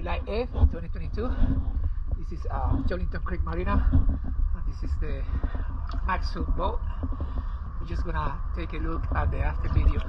July 8th, 2022. This is Jolinton Creek Marina. This is the Maxum boat. We're just gonna take a look at the after video.